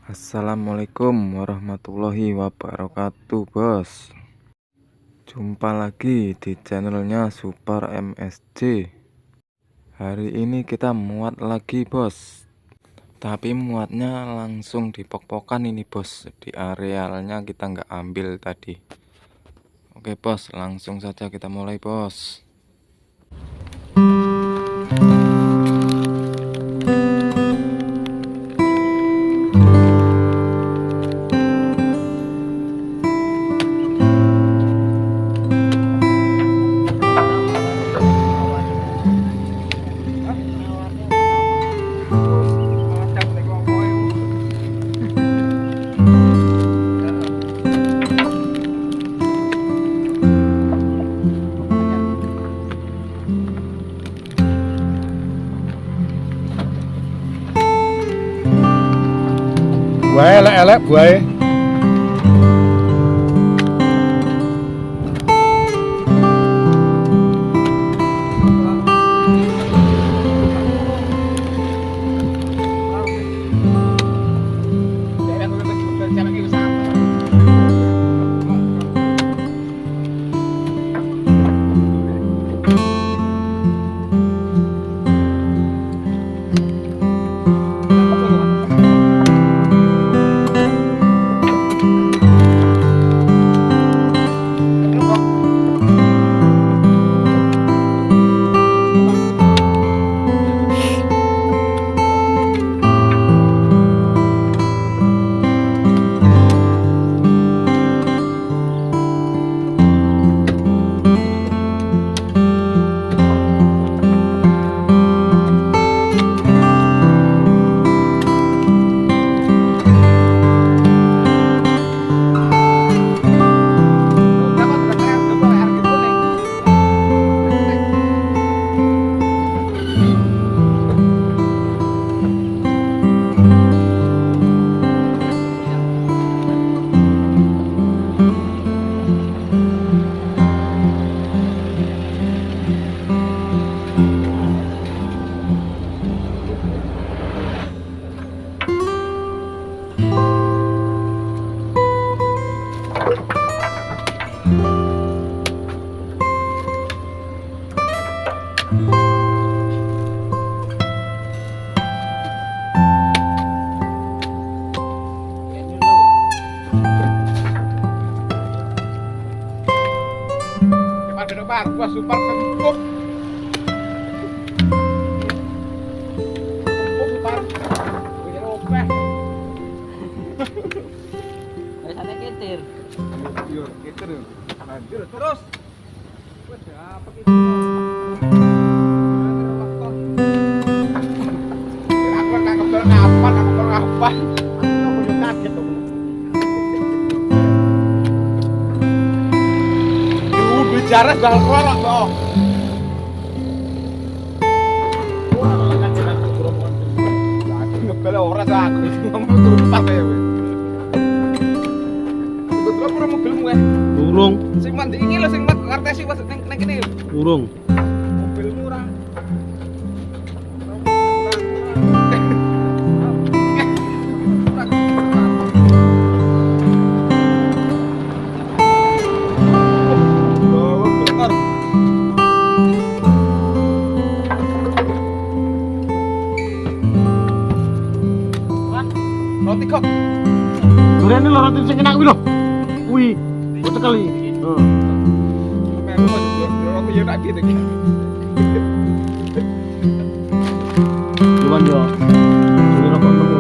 Assalamualaikum warahmatullahi wabarakatuh, bos. Jumpa lagi di channelnya Super MSJ. Hari ini kita muat lagi, bos. Tapi muatnya langsung di pok-pokan ini, bos. Di arealnya kita nggak ambil tadi. Oke, bos, langsung saja kita mulai, bos. Buaya elek-elek buaya. Gua super kempuk. Super. Punya opeh. Biasanya ketir. Yo, ketir. Lanjut terus. Wes apa gitu. Aku enggak kebel kapan, aku kebel kapan. Aku yo kaget tuh. Bicara bakal kolok kok. Ngebel ora sak aku ngomong terus tak ya wis. Betul ora mobilmu ya? Urung, Sing mandi iki lho sing mat kartesi wis ning kene. urung. Mobilmu ora. Roti kok. Durene lho roti sing enak kuwi lho. Kuwi. Bocah kali. Heeh. Aku mau roti yo tak gitu iki. Cuman yo. Ini rokok nemu.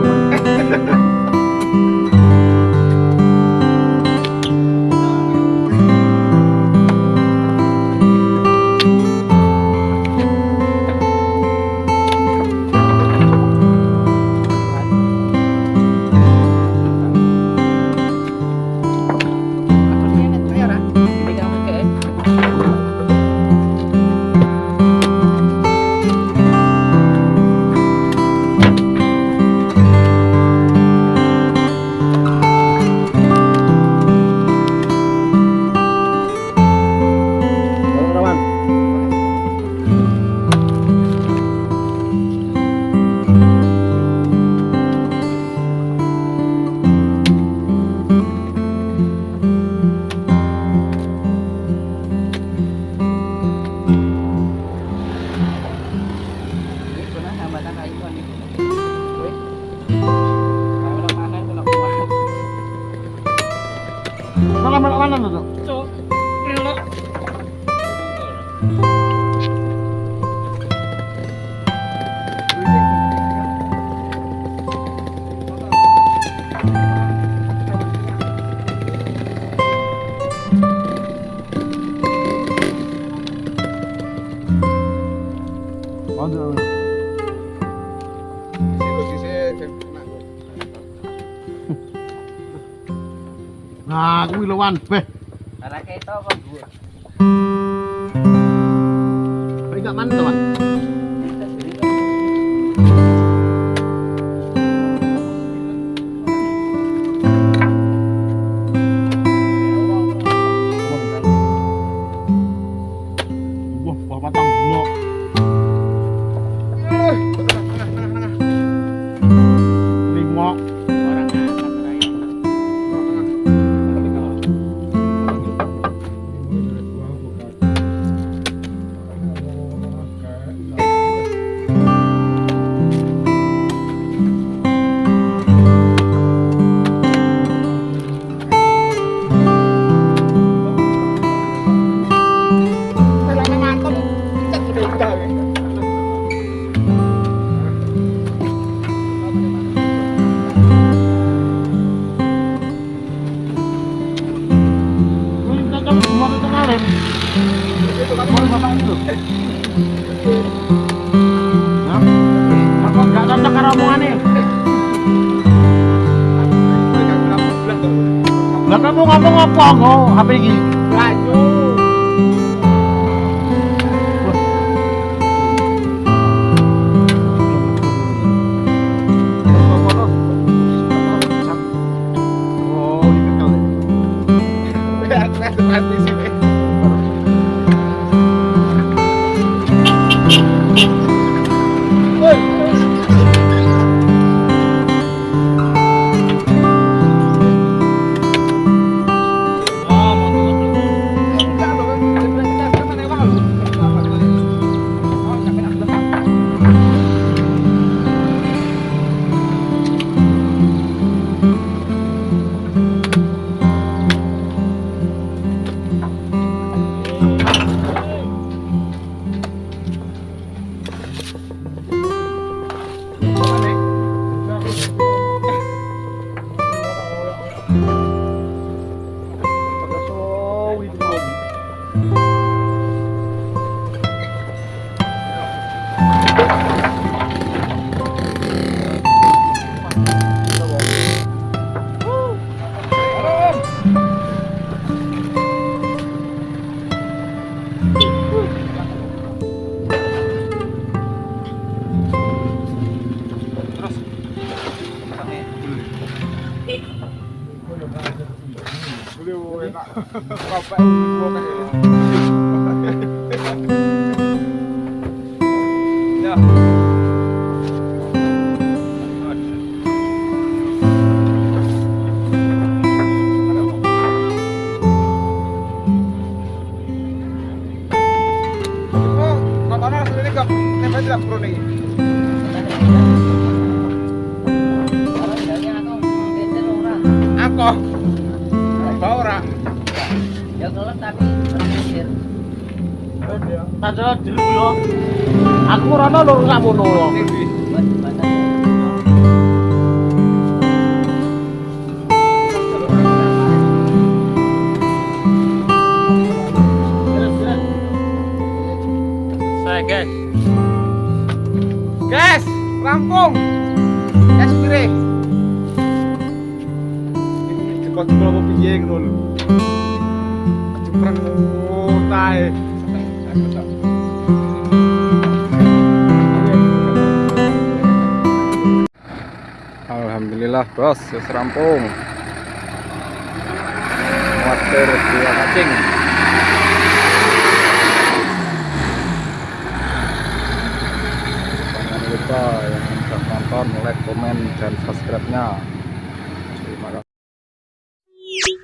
mana tuh? Cok. Relo. Aduh. Nah, kuwi lawan beh. Karena keto kok gue. Enggak mana, teman? Wah, patang bunga. Lima. Lah kamu ngomong apa kok HP iki? Laju. Oh, ini kali. Mati sini. Bapak ibu ya. Nontonnya sebenarnya gak nempel di dapur nih. Aku bawa ora. Ya ngelet tapi berpikir. Tajo dulu yo. Aku rono lho sakmono lho. Saya guys. Guys, rampung. Guys, kire. Ini jekot kalau piye ngono lho. Jepreng tae. Alhamdulillah bos, wis rampung. Water 2 kacing. Jangan lupa yang sudah nonton, like, komen, dan subscribe-nya. Terima kasih.